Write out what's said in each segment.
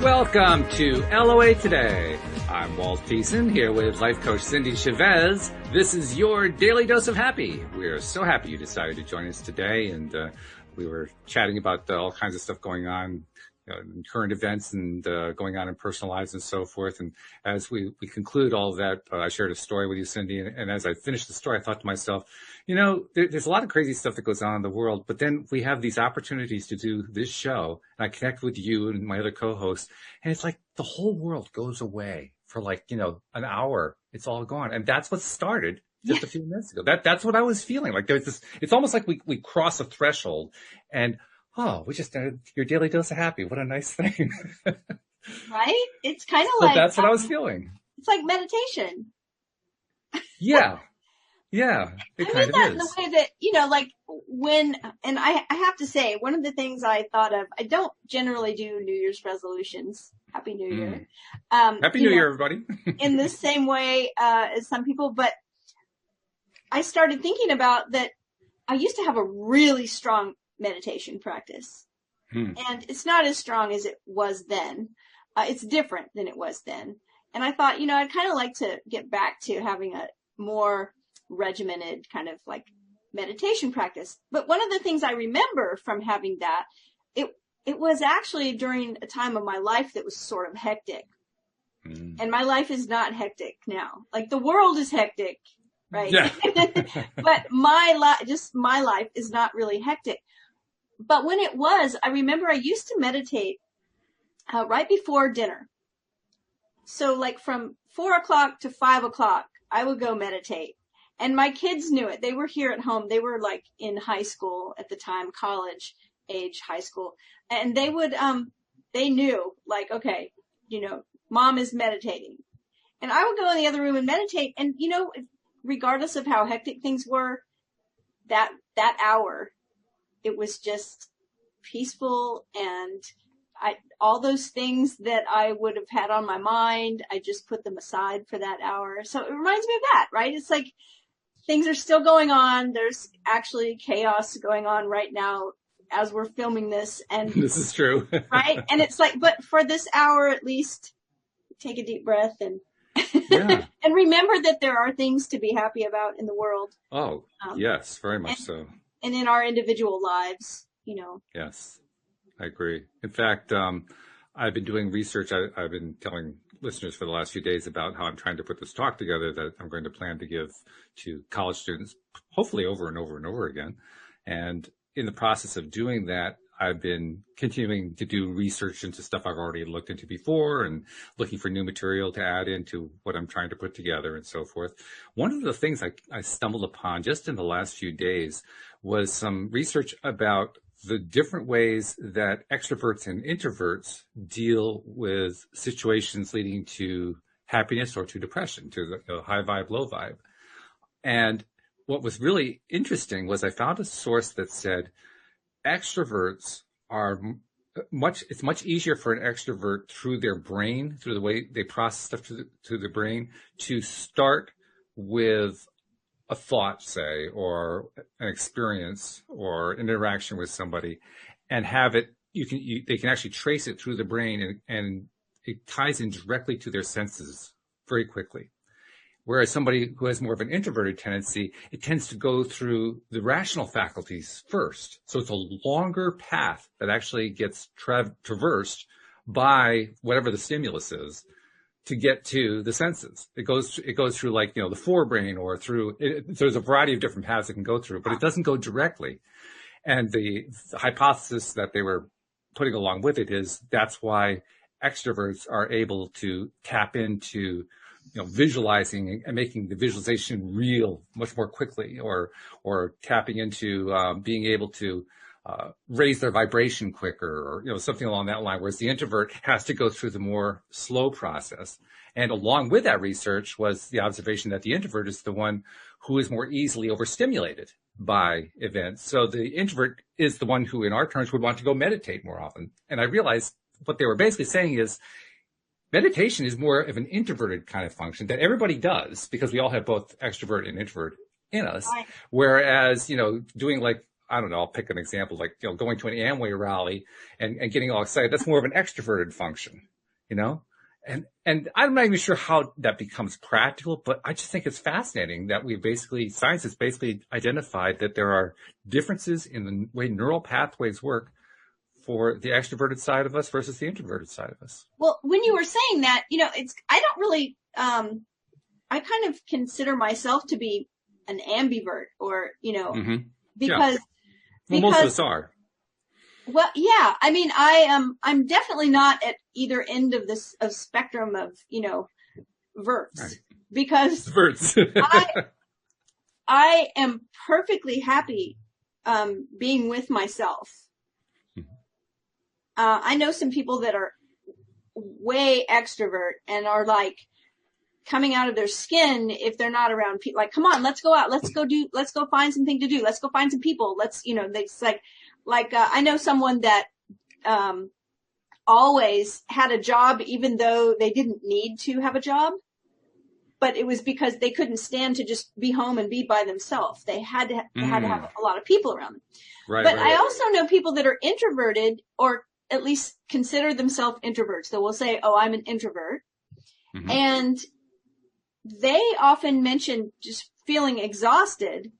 Welcome to LOA Today. I'm Walt Thiessen here with life coach Cindy Chavez. This is your daily dose of happy. We're so happy you decided to join us today, and we were chatting about all kinds of stuff going on, current events and going on in personal lives and so forth. And as we conclude all of that, I shared a story with you, Cindy. And as I finished the story, I thought to myself, there's a lot of crazy stuff that goes on in the world, but then we have these opportunities to do this show. And I connect with you and my other co-hosts. And it's like the whole world goes away for an hour. It's all gone. And that's what started just a few minutes ago. That's what I was feeling. Like there's this, it's almost like we cross a threshold and we just did your daily dose of happy. What a nice thing. Right? It's kind of so that's what I was feeling. It's like meditation. Yeah. Yeah. It kind of is. In the way that, and I have to say, one of the things I thought of, I don't generally do New Year's resolutions. Happy New Year. Happy New Year, everybody. In the same way as some people, but I started thinking about that I used to have a really strong meditation practice. And it's not as strong as it was then. It's different than it was then. And I thought, I'd kind of like to get back to having a more regimented kind of like meditation practice. But one of the things I remember from having that, it was actually during a time of my life that was sort of hectic. And my life is not hectic now. Like the world is hectic, right? Yeah. But my life is not really hectic. But when it was, I remember I used to meditate right before dinner. So like from 4 o'clock to 5 o'clock, I would go meditate. And my kids knew it. They were here at home. They were like in high school at the time, college age high school. And they would, they knew like, okay, mom is meditating. And I would go in the other room and meditate. And, regardless of how hectic things were, that hour, it was just peaceful, and all those things that I would have had on my mind, I just put them aside for that hour. So it reminds me of that, right? It's like things are still going on. There's actually chaos going on right now as we're filming this. And this is true. Right? And it's like, but for this hour, at least take a deep breath and and remember that there are things to be happy about in the world. Oh, yes, very much so. And in our individual lives, Yes, I agree. In fact, I've been doing research. I've been telling listeners for the last few days about how I'm trying to put this talk together that I'm going to plan to give to college students, hopefully over and over and over again. And in the process of doing that, I've been continuing to do research into stuff I've already looked into before and looking for new material to add into what I'm trying to put together and so forth. One of the things I stumbled upon just in the last few days was some research about the different ways that extroverts and introverts deal with situations leading to happiness or to depression, to the high vibe, low vibe. And what was really interesting was I found a source that said extroverts it's much easier for an extrovert through their brain, through the way they process stuff through the brain, to start with a thought, say, or an experience or an interaction with somebody and have it, they can actually trace it through the brain and it ties in directly to their senses very quickly. Whereas somebody who has more of an introverted tendency, it tends to go through the rational faculties first. So it's a longer path that actually gets traversed by whatever the stimulus is to get to the senses. It goes through the forebrain or through, there's a variety of different paths it can go through, but it doesn't go directly. And the hypothesis that they were putting along with it is that's why extroverts are able to tap into visualizing and making the visualization real much more quickly, or tapping into being able to raise their vibration quicker, or something along that line. Whereas the introvert has to go through the more slow process. And along with that research was the observation that the introvert is the one who is more easily overstimulated by events. So the introvert is the one who, in our terms, would want to go meditate more often. And I realized what they were basically saying is, meditation is more of an introverted kind of function that everybody does because we all have both extrovert and introvert in us. Right. Whereas, doing I'll pick an example, going to an Amway rally and getting all excited, that's more of an extroverted function. you know? And I'm not even sure how that becomes practical, but I just think it's fascinating that science has basically identified that there are differences in the way neural pathways work for the extroverted side of us versus the introverted side of us. Well, when you were saying that, I don't really, I kind of consider myself to be an ambivert, or, Mm-hmm. Yeah. because, Well, most of us are. well, yeah, I mean, I'm definitely not at either end of this, of spectrum of, verts, Right. because Verts. I am perfectly happy, being with myself. I know some people that are way extrovert and are like coming out of their skin if they're not around people. Like, come on, let's go out. Let's go find something to do. Let's go find some people. It's I know someone that, always had a job even though they didn't need to have a job, but it was because they couldn't stand to just be home and be by themselves. They had to have a lot of people around them. Right. But I also know people that are introverted, or at least consider themselves introverts. So we'll say, oh, I'm an introvert. Mm-hmm. And they often mention just feeling exhausted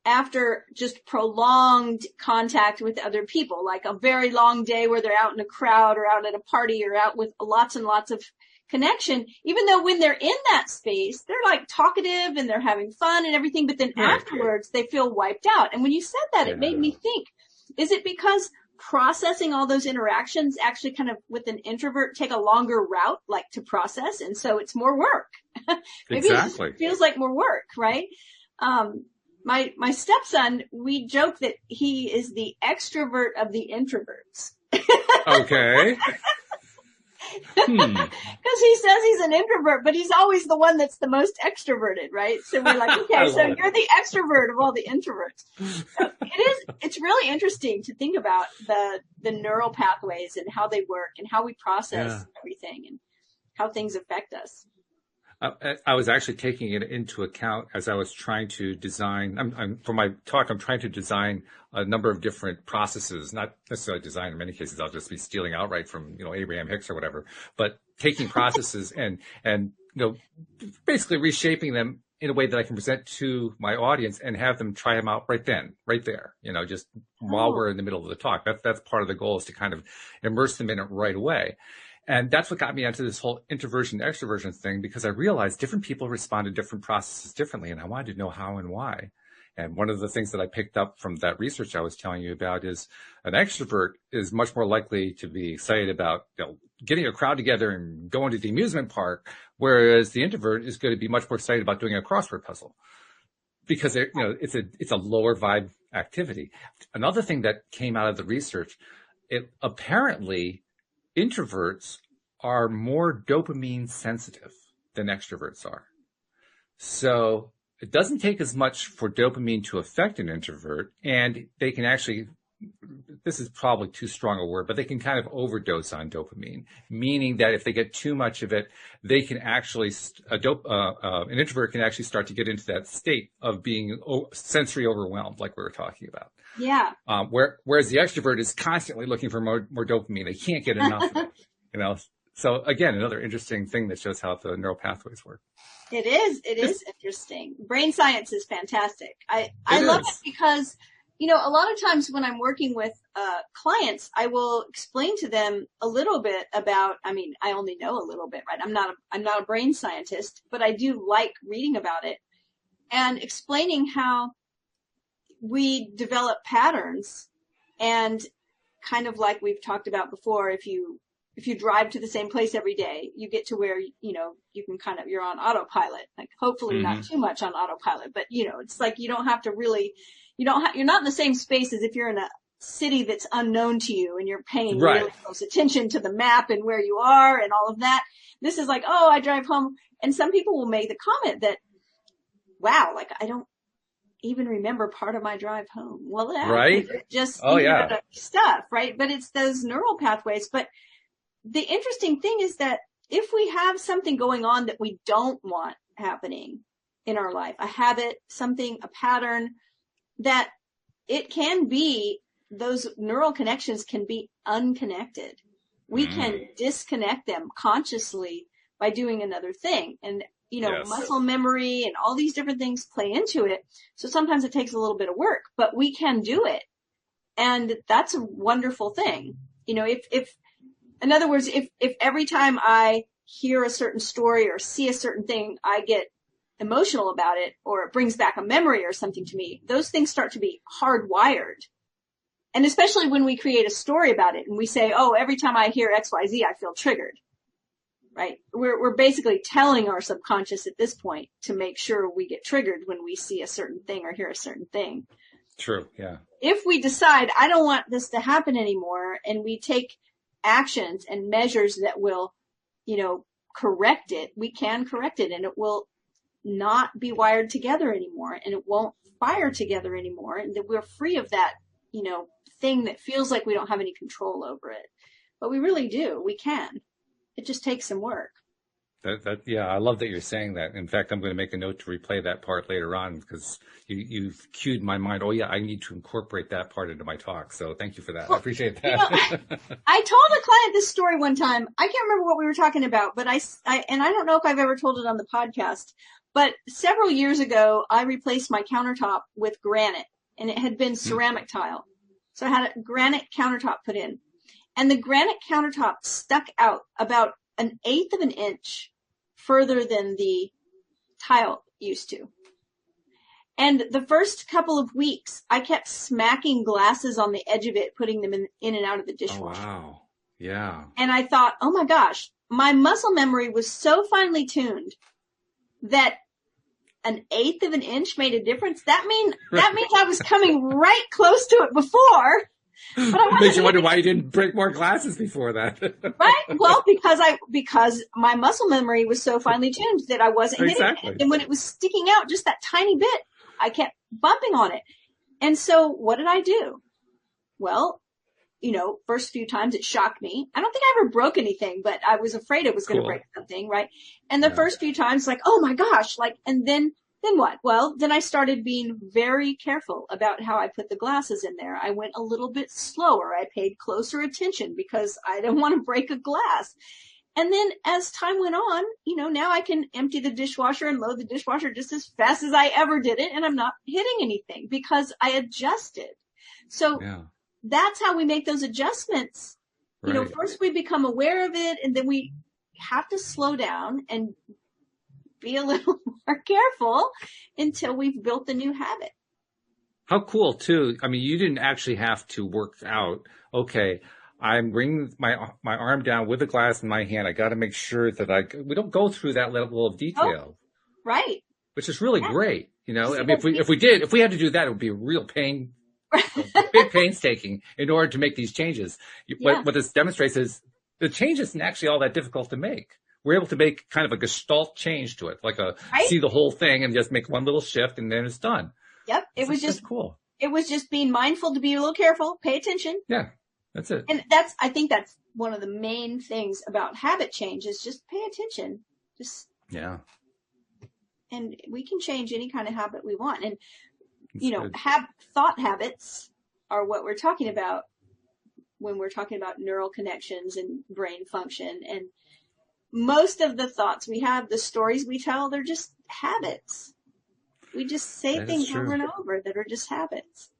after just prolonged contact with other people, like a very long day where they're out in a crowd or out at a party or out with lots and lots of connection, even though when they're in that space, they're like talkative and they're having fun and everything. But then afterwards they feel wiped out. And when you said that, it made me think, is it because processing all those interactions actually kind of with an introvert take a longer route, like to process? And so it's more work. Maybe exactly. It feels like more work, right? My stepson, we joke that he is the extrovert of the introverts. Okay. Because he says he's an introvert, but he's always the one that's the most extroverted, right? So we're like, okay, so you're the extrovert of all the introverts. So it's really interesting to think about the neural pathways and how they work and how we process everything and how things affect us. I was actually taking it into account as I was trying to design. For my talk, I'm trying to design a number of different processes, not necessarily design. In many cases, I'll just be stealing outright from, Abraham Hicks or whatever, but taking processes and, basically reshaping them in a way that I can present to my audience and have them try them out right there, just while we're in the middle of the talk. That's part of the goal, is to kind of immerse them in it right away. And that's what got me into this whole introversion extroversion thing, because I realized different people respond to different processes differently, and I wanted to know how and why. And one of the things that I picked up from that research I was telling you about is an extrovert is much more likely to be excited about getting a crowd together and going to the amusement park, whereas the introvert is going to be much more excited about doing a crossword puzzle, because it's a lower vibe activity. Another thing that came out of the research, apparently introverts are more dopamine sensitive than extroverts are. So it doesn't take as much for dopamine to affect an introvert, and they can actually, this is probably too strong a word, but they can kind of overdose on dopamine, meaning that if they get too much of it, they can actually, an introvert can actually start to get into that state of being sensory overwhelmed, like we were talking about. Yeah. Whereas the extrovert is constantly looking for more dopamine. They can't get enough of it, So again, another interesting thing that shows how the neural pathways work. It is interesting. Brain science is fantastic. I love it because, a lot of times when I'm working with clients, I will explain to them a little bit about, I only know a little bit, right? I'm not a brain scientist, but I do like reading about it and explaining how we develop patterns, and kind of like we've talked about before, if you drive to the same place every day, you get to where, you can you're on autopilot, like hopefully not too much on autopilot, but it's like you don't have to really, you're not in the same space as if you're in a city that's unknown to you and you're paying really close attention to the map and where you are and all of that. This is like, oh, I drive home. And some people will make the comment that, wow, like I don't even remember part of my drive home. Well, right. Just stuff, right? But it's those neural pathways. But the interesting thing is that if we have something going on that we don't want happening in our life, a habit, a pattern, that it can be, those neural connections can be unconnected. We can disconnect them consciously by doing another thing. And, Yes. muscle memory and all these different things play into it. So sometimes it takes a little bit of work, but we can do it. And that's a wonderful thing. If in other words, if every time I hear a certain story or see a certain thing, I get emotional about it, or it brings back a memory or something to me, those things start to be hardwired. And especially when we create a story about it and we say, oh, every time I hear XYZ, I feel triggered, right? We're basically telling our subconscious at this point to make sure we get triggered when we see a certain thing or hear a certain thing. True. Yeah. If we decide, I don't want this to happen anymore, and we take actions and measures that will, correct it, we can correct it, and it will not be wired together anymore, and it won't fire together anymore, and that we're free of that, thing that feels like we don't have any control over it. But we really do. We can. It just takes some work. Yeah, I love that you're saying that. In fact, I'm going to make a note to replay that part later on, because you've cued my mind. Oh yeah, I need to incorporate that part into my talk. So thank you for that. Well, I appreciate that. I told a client this story one time. I can't remember what we were talking about, but I don't know if I've ever told it on the podcast, but several years ago, I replaced my countertop with granite, and it had been ceramic tile. So I had a granite countertop put in, and the granite countertop stuck out about 1/8 of an inch further than the tile used to. And the first couple of weeks, I kept smacking glasses on the edge of it, putting them in and out of the dishwasher. Oh, wow. Yeah. And I thought, oh my gosh, my muscle memory was so finely tuned that 1/8 of an inch made a difference. That means I was coming right close to it before. But I makes you wonder why you didn't break more glasses before that. Right? Well, because my muscle memory was so finely tuned that I wasn't hitting it. And when it was sticking out just that tiny bit, I kept bumping on it. And so what did I do? Well, first few times it shocked me. I don't think I ever broke anything, but I was afraid it was going to break something, right? And the first few times, like, oh my gosh, and then what? Well, then I started being very careful about how I put the glasses in there. I went a little bit slower. I paid closer attention because I didn't want to break a glass. And then as time went on, now I can empty the dishwasher and load the dishwasher just as fast as I ever did it. And I'm not hitting anything because I adjusted. So that's how we make those adjustments. Right. First we become aware of it, and then we have to slow down and be a little more careful until we've built the new habit. How cool too. I mean, you didn't actually have to work out, okay, I'm bringing my arm down with a glass in my hand. I got to make sure that we don't go through that level of detail. Oh, right. Which is really great. I mean, if we had to do that, it would be a real pain, big painstaking in order to make these changes. What this demonstrates is the change isn't actually all that difficult to make. We're able to make kind of a gestalt change to it, like see the whole thing and just make one little shift and then it's done. Yep. It was just cool. It was just being mindful to be a little careful, pay attention. Yeah, that's it. And I think that's one of the main things about habit change is just pay attention. And we can change any kind of habit we want. And, thought habits are what we're talking about when we're talking about neural connections and brain function. And most of the thoughts we have, the stories we tell, they're just habits. We just say things over and over that are just habits.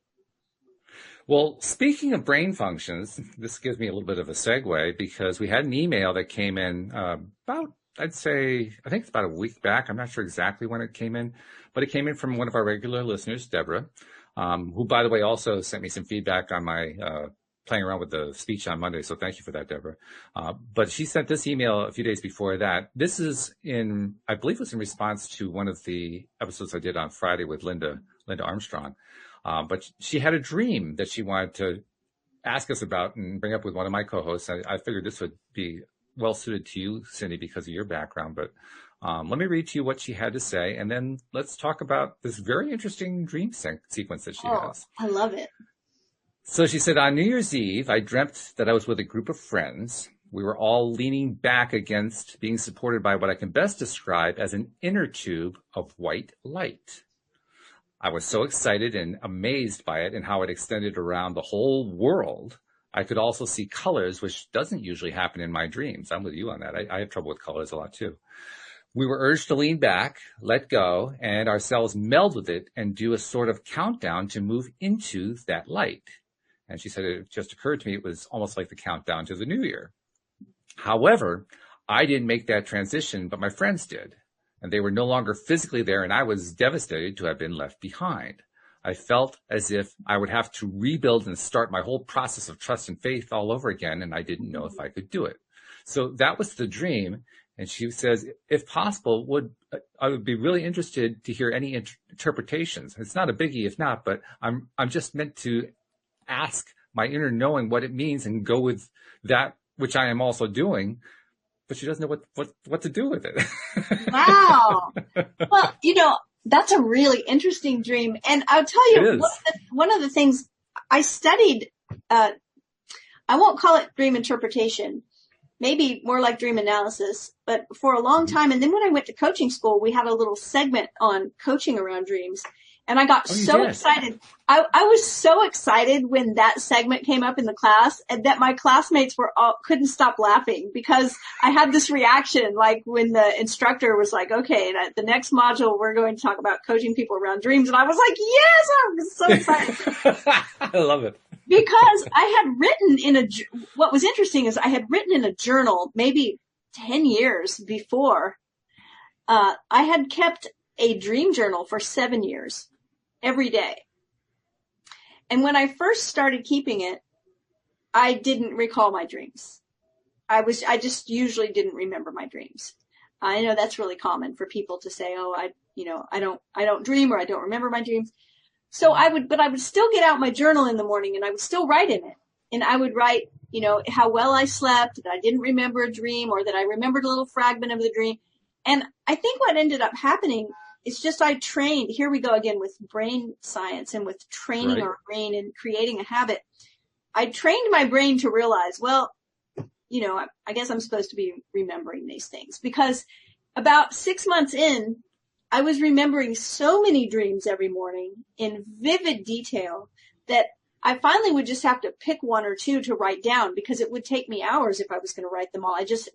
Well, speaking of brain functions, this gives me a little bit of a segue because we had an email that came in about, I think it's about a week back. I'm not sure exactly when it came in, but it came in from one of our regular listeners, Deborah, who, by the way, also sent me some feedback on my playing around with the speech on Monday. So thank you for that, Deborah. But she sent this email a few days before that. This is I believe it was in response to one of the episodes I did on Friday with Linda Armstrong. But she had a dream that she wanted to ask us about and bring up with one of my co-hosts. I figured this would be well suited to you, Cindy, because of your background. But let me read to you what she had to say, and then let's talk about this very interesting dream sequence that she has. I love it. So she said, on New Year's Eve, I dreamt that I was with a group of friends. We were all leaning back against being supported by what I can best describe as an inner tube of white light. I was so excited and amazed by it and how it extended around the whole world. I could also see colors, which doesn't usually happen in my dreams. I'm with you on that. I have trouble with colors a lot too. We were urged to lean back, let go, and our cells meld with it and do a sort of countdown to move into that light. And she said it just occurred to me it was almost like the countdown to the new year. However, I didn't make that transition, but my friends did. And they were no longer physically there, and I was devastated to have been left behind. I felt as if I would have to rebuild and start my whole process of trust and faith all over again, and I didn't know if I could do it. So that was the dream. And she says, if possible, I would be really interested to hear any interpretations. It's not a biggie if not, but I'm just meant to ask my inner knowing what it means and go with that, which I am also doing. But she doesn't know what to do with it. Wow. Well, that's a really interesting dream. And I'll tell you, one of the things I studied, I won't call it dream interpretation, maybe more like dream analysis, but for a long time. And then when I went to coaching school, we had a little segment on coaching around dreams. And I got excited. I was so excited when that segment came up in the class, and that my classmates couldn't stop laughing, because I had this reaction, like when the instructor was like, okay, the next module, we're going to talk about coaching people around dreams. And I was like, yes, I'm so excited. I love it. Because I had written what was interesting is I had written in a journal maybe 10 years before. I had kept a dream journal for 7 years, every day. And when I first started keeping it, I didn't recall my dreams. I just usually didn't remember my dreams. I know that's really common for people to say, oh, I don't dream, or I don't remember my dreams. So I would still get out my journal in the morning, and I would still write in it. And I would write, how well I slept, that I didn't remember a dream, or that I remembered a little fragment of the dream. And I think what ended up happening is just I trained, here we go again with brain science and with training our brain and creating a habit. I trained my brain to realize, well, I guess I'm supposed to be remembering these things, because about 6 months in, I was remembering so many dreams every morning in vivid detail that I finally would just have to pick one or two to write down, because it would take me hours if I was going to write them all. I just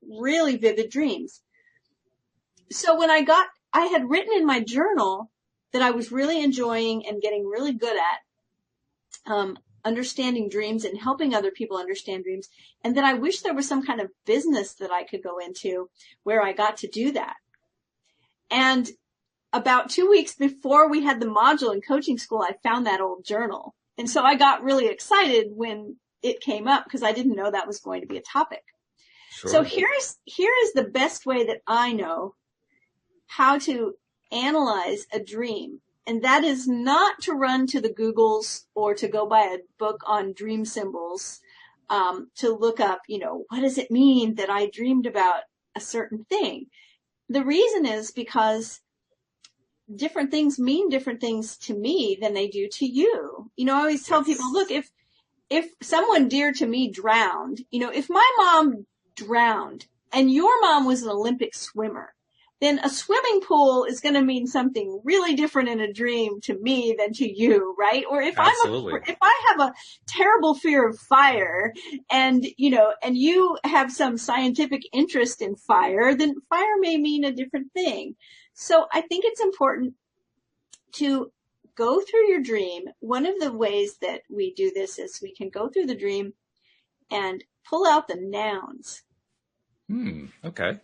really vivid dreams. So when I had written in my journal that I was really enjoying and getting really good at understanding dreams and helping other people understand dreams, and that I wish there was some kind of business that I could go into where I got to do that. And about 2 weeks before we had the module in coaching school, I found that old journal. And so I got really excited when it came up, because I didn't know that was going to be a topic. Sure. So here is the best way that I know how to analyze a dream. And that is not to run to the Googles or to go buy a book on dream symbols, to look up, what does it mean that I dreamed about a certain thing? The reason is because different things mean different things to me than they do to you. I always tell people, look, if someone dear to me drowned, if my mom drowned and your mom was an Olympic swimmer, then a swimming pool is going to mean something really different in a dream to me than to you, right? Or if if I have a terrible fear of fire, and you have some scientific interest in fire, then fire may mean a different thing. So I think it's important to go through your dream. One of the ways that we do this is we can go through the dream and pull out the nouns. Okay.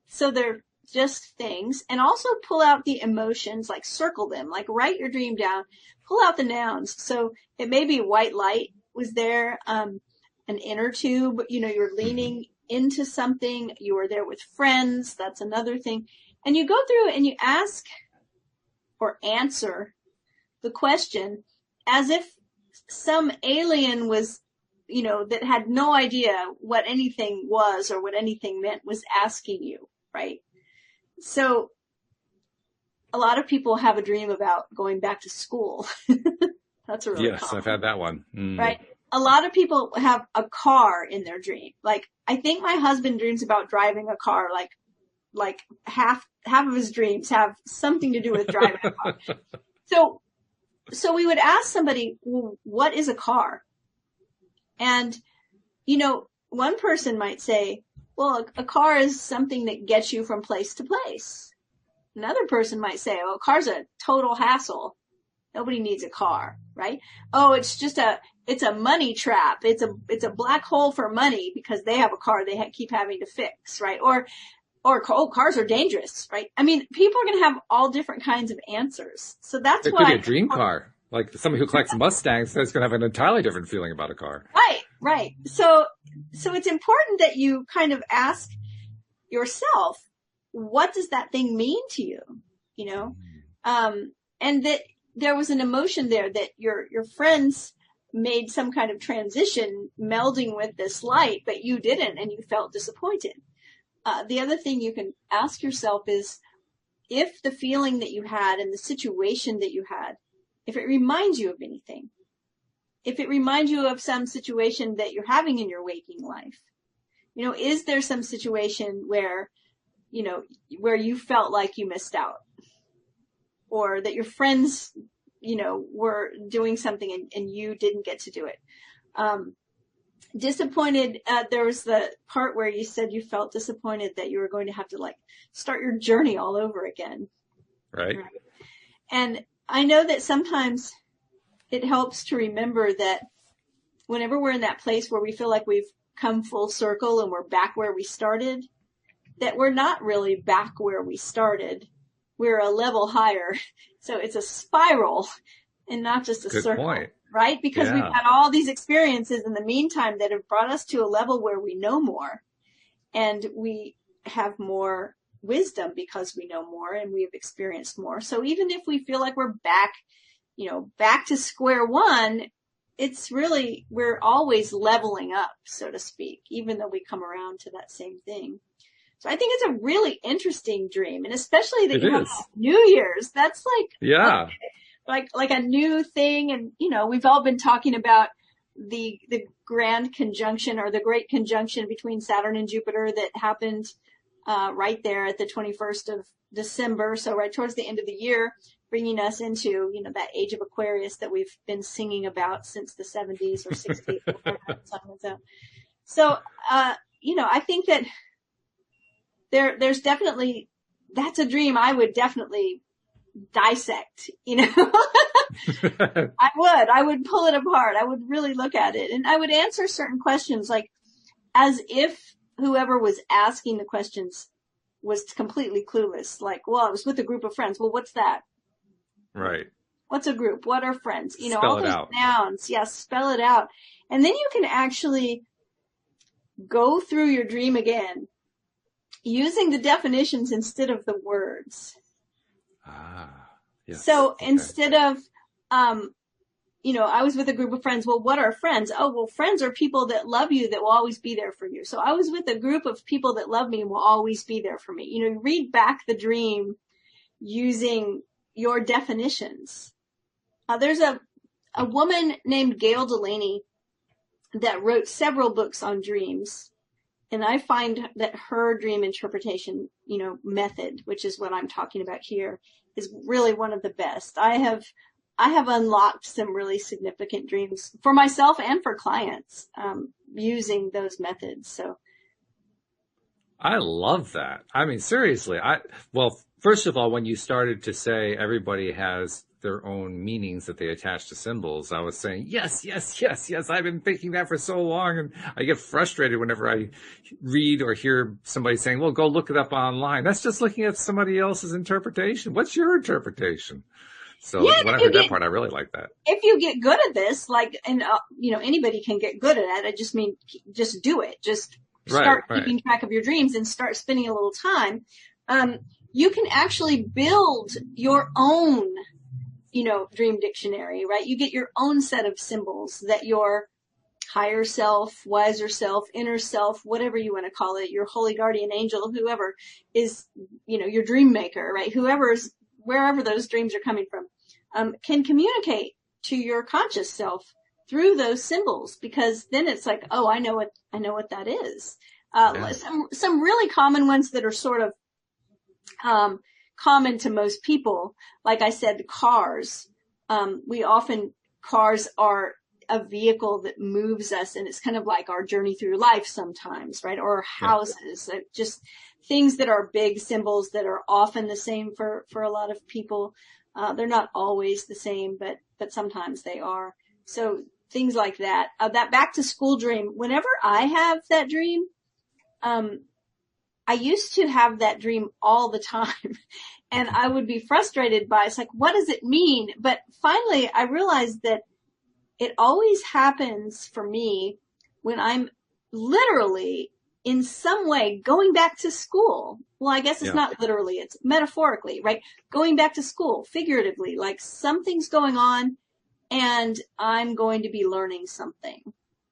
So they're just things, and also pull out the emotions, like circle them, like write your dream down, pull out the nouns. So it may be white light was there, an inner tube, you're leaning into something, you were there with friends, that's another thing. And you go through and you ask or answer the question as if some alien was, that had no idea what anything was or what anything meant, was asking you, right? So a lot of people have a dream about going back to school. That's a really common. I've had that one. Right? A lot of people have a car in their dream. Like, I think my husband dreams about driving a car, like half of his dreams have something to do with driving a car. So we would ask somebody, well, what is a car? And, one person might say, well, a car is something that gets you from place to place. Another person might say, oh, a car's a total hassle. Nobody needs a car, right? Oh, it's a money trap. It's a black hole for money because they have a car they keep having to fix, right? Or, oh, cars are dangerous, right? I mean, people are going to have all different kinds of answers. So that's It why. could be a dream car. Like somebody who collects Mustangs is going to have an entirely different feeling about a car. Right. So it's important that you kind of ask yourself, what does that thing mean to you? And that there was an emotion there that your friends made some kind of transition melding with this light, but you didn't, and you felt disappointed. The other thing you can ask yourself is, if the feeling that you had and the situation that you had, if it reminds you of anything, if it reminds you of some situation that you're having in your waking life, is there some situation where you felt like you missed out, or that your friends, were doing something and you didn't get to do it? Disappointed. There was the part where you said you felt disappointed that you were going to have to start your journey all over again. Right. And I know that sometimes it helps to remember that whenever we're in that place where we feel like we've come full circle and we're back where we started, that we're not really back where we started. We're a level higher. So it's a spiral and not just a Good circle. Point. Right? Because we've had all these experiences in the meantime that have brought us to a level where we know more, and we have more wisdom because we know more and we've experienced more. So even if we feel like we're back, back to square one, it's really, we're always leveling up, so to speak, even though we come around to that same thing. So I think it's a really interesting dream, and especially that you have New Year's. That's like a new thing. And, we've all been talking about the grand conjunction, or the great conjunction between Saturn and Jupiter that happened, right there at the 21st of December. So right towards the end of the year, bringing us into, that age of Aquarius that we've been singing about since the 70s or 60s. So, I think that there's definitely, that's a dream I would definitely dissect, I would pull it apart. I would really look at it, and I would answer certain questions, like as if whoever was asking the questions was completely clueless. Like, well, I was with a group of friends. Well, what's that? Right. What's a group? What are friends? Spell all it those out. nouns. Yes, spell it out. And then you can actually go through your dream again using the definitions instead of the words. Yes. So instead of, I was with a group of friends. Well, what are friends? Oh, well, friends are people that love you, that will always be there for you. So I was with a group of people that love me and will always be there for me. Read back the dream using your definitions. There's a woman named Gail Delaney that wrote several books on dreams. And I find that her dream interpretation, method, which is what I'm talking about here, is really one of the best. I have unlocked some really significant dreams for myself and for clients, using those methods. So I love that. I mean, seriously, well, first of all, when you started to say everybody has their own meanings that they attach to symbols, I was saying, yes. I've been thinking that for so long, and I get frustrated whenever I read or hear somebody saying, well, go look it up online. That's just looking at somebody else's interpretation. What's your interpretation? So when I heard that part, I really like that. If you get good at this, anybody can get good at it. I just mean, just do it. Just start keeping track of your dreams and start spending a little time. You can actually build your own, dream dictionary, right? You get your own set of symbols that your higher self, wiser self, inner self, whatever you want to call it, your holy guardian angel, whoever is, your dream maker, right? Wherever those dreams are coming from, can communicate to your conscious self through those symbols, because then it's like, oh, I know what that is. Some really common ones that are sort of, common to most people. Like I said, cars. Cars are a vehicle that moves us, and it's kind of like our journey through life sometimes, right? Or houses, just things that are big symbols that are often the same for a lot of people. They're not always the same, but sometimes they are. So things like that. That back to school dream, whenever I have that dream, I used to have that dream all the time, and I would be frustrated by, it's like, what does it mean? But finally I realized that it always happens for me when I'm literally in some way going back to school. Well, I guess it's not literally, it's metaphorically, right? Going back to school, figuratively, like something's going on and I'm going to be learning something.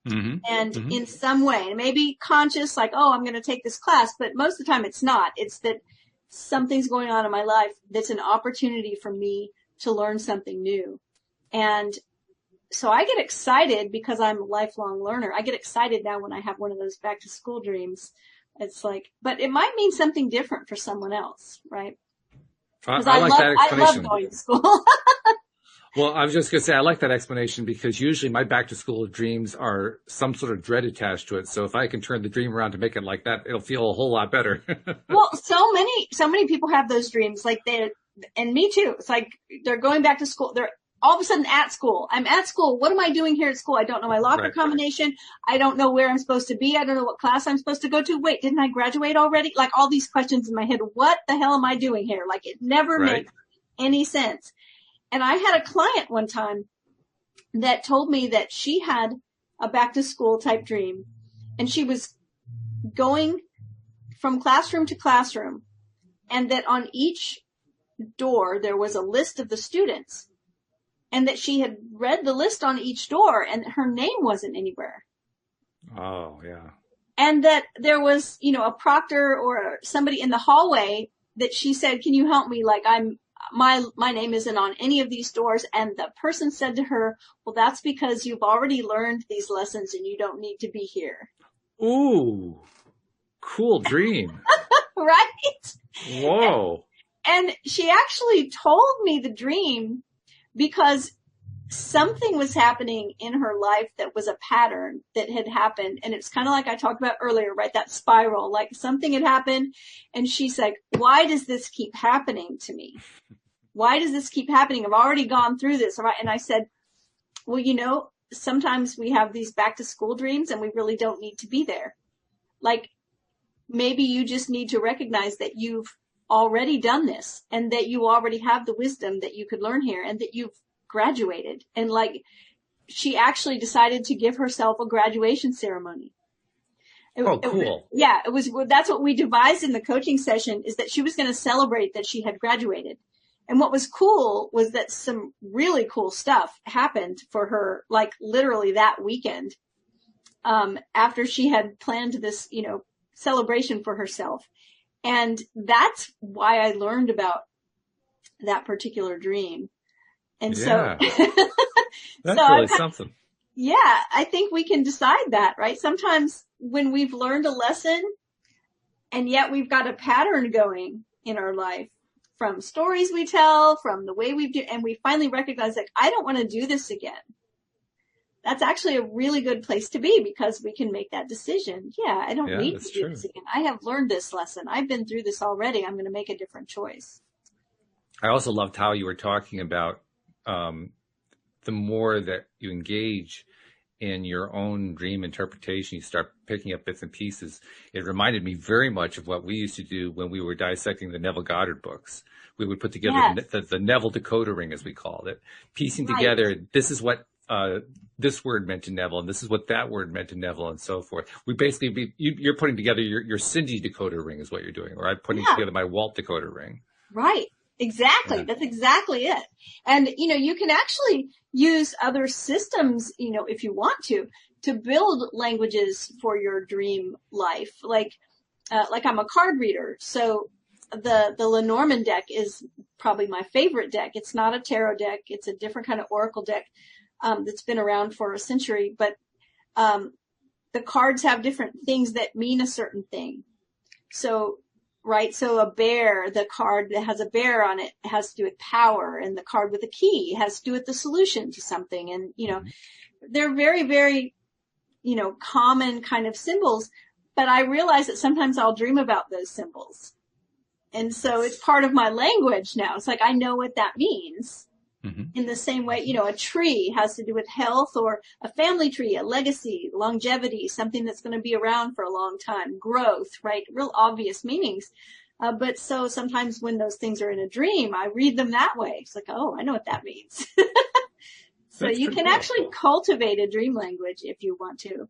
Mm-hmm. And Mm-hmm. in some way, and maybe conscious, like, oh, I'm going to take this class, but most of the time it's not. It's that something's going on in my life that's an opportunity for me to learn something new. And so I get excited because I'm a lifelong learner. I get excited now when I have one of those back to school dreams. It's like, but it might mean something different for someone else, right? Because I like that explanation. I love going to school. Well, I was just going to say, I like that explanation because usually my back to school dreams are some sort of dread attached to it. So if I can turn the dream around to make it like that, it'll feel a whole lot better. Well, so many people have those dreams, like and me too. It's like they're going back to school. They're all of a sudden at school. I'm at school. What am I doing here at school? I don't know my locker combination. I don't know where I'm supposed to be. I don't know what class I'm supposed to go to. Wait, didn't I graduate already? Like all these questions in my head. What the hell am I doing here? Like it never makes any sense. And I had a client one time that told me that she had a back to school type dream, and she was going from classroom to classroom, and that on each door there was a list of the students, and that she had read the list on each door and her name wasn't anywhere. Oh, yeah. And that there was, a proctor or somebody in the hallway that she said, can you help me? Like my name isn't on any of these doors. And the person said to her, well, that's because you've already learned these lessons and you don't need to be here. Ooh, cool dream. Right? Whoa. And she actually told me the dream because something was happening in her life that was a pattern that had happened. And it's kind of like I talked about earlier, right? That spiral, like something had happened. And she's like, why does this keep happening to me? Why does this keep happening? I've already gone through this. And I said, well, sometimes we have these back to school dreams and we really don't need to be there. Like maybe you just need to recognize that you've already done this and that you already have the wisdom that you could learn here and that you've graduated. And like she actually decided to give herself a graduation ceremony. Cool. That's what we devised in the coaching session, is that she was going to celebrate that she had graduated. And what was cool was that some really cool stuff happened for her, like literally that weekend, after she had planned this, celebration for herself. And that's why I learned about that particular dream. And so that's really something. Yeah, I think we can decide that, right? Sometimes when we've learned a lesson and yet we've got a pattern going in our life from stories we tell, from the way we do, and we finally recognize like, I don't want to do this again. That's actually a really good place to be because we can make that decision. Yeah, I don't need to do this again. I have learned this lesson. I've been through this already. I'm going to make a different choice. I also loved how you were talking about the more that you engage in your own dream interpretation, you start picking up bits and pieces. It reminded me very much of what we used to do when we were dissecting the Neville Goddard books. We would put together the Neville decoder ring, as we called it, piecing together, this is what this word meant to Neville, and this is what that word meant to Neville, and so forth. We basically, you're putting together your Cindy decoder ring is what you're doing, or I'm putting together my Walt decoder ring. Right. Exactly. Yeah. That's exactly it. And, you can actually use other systems, if you want to build languages for your dream life. Like I'm a card reader. So the Lenormand deck is probably my favorite deck. It's not a tarot deck. It's a different kind of oracle deck, that's been around for a century, but, the cards have different things that mean a certain thing. So right? So a bear, the card that has a bear on it has to do with power, and the card with a key has to do with the solution to something. And, they're very, very, common kind of symbols, but I realize that sometimes I'll dream about those symbols. And so it's part of my language now. It's like, I know what that means. In the same way, a tree has to do with health, or a family tree, a legacy, longevity, something that's going to be around for a long time, growth, right? Real obvious meanings. But so sometimes when those things are in a dream, I read them that way. It's like, oh, I know what that means. So you can actually cultivate a dream language if you want to.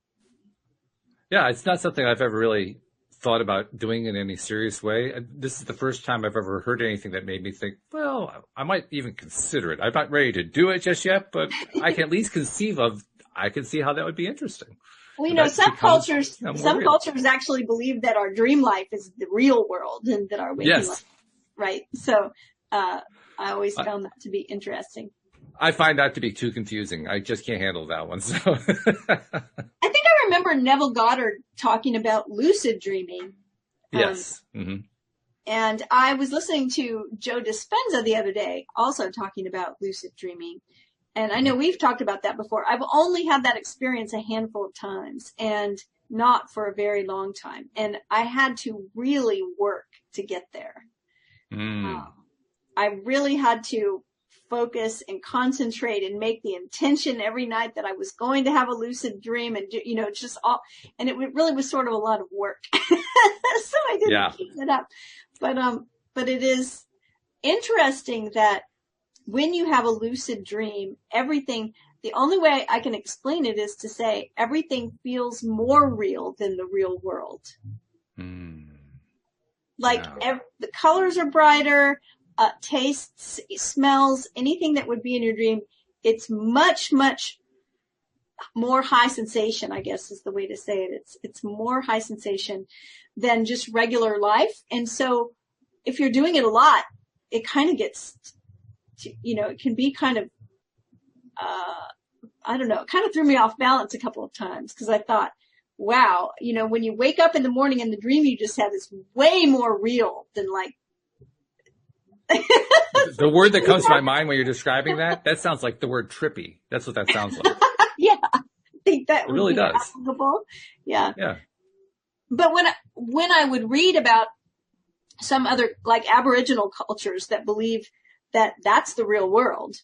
Yeah, it's not something I've ever really thought about doing in any serious way. This is the first time I've ever heard anything that made me think, well, I might even consider it. I'm not ready to do it just yet, but I can at least I can see how that would be interesting. Well, some cultures actually believe that our dream life is the real world and that our waking life, right? So, I always found that to be interesting. I find that to be too confusing. I just can't handle that one. So I think I remember Neville Goddard talking about lucid dreaming. Yes. And I was listening to Joe Dispenza the other day, also talking about lucid dreaming. And I know we've talked about that before. I've only had that experience a handful of times, and not for a very long time. And I had to really work to get there. I really had to focus and concentrate and make the intention every night that I was going to have a lucid dream, and and it really was sort of a lot of work. So I didn't keep it up. But it is interesting that when you have a lucid dream, the only way I can explain it is to say everything feels more real than the real world. The colors are brighter, tastes, smells, anything that would be in your dream, it's much, much more high sensation, I guess is the way to say it. It's more high sensation than just regular life. And so if you're doing it a lot, it kind of gets, it can be kind of, I don't know, it kind of threw me off balance a couple of times, because I thought, wow, when you wake up in the morning and the dream you just had is way more real than the word that comes to my mind when you're describing that sounds like the word trippy. That's what that sounds like. Yeah, I think that really does. Applicable. Yeah. Yeah. But when I would read about some other, like Aboriginal cultures that believe that that's the real world,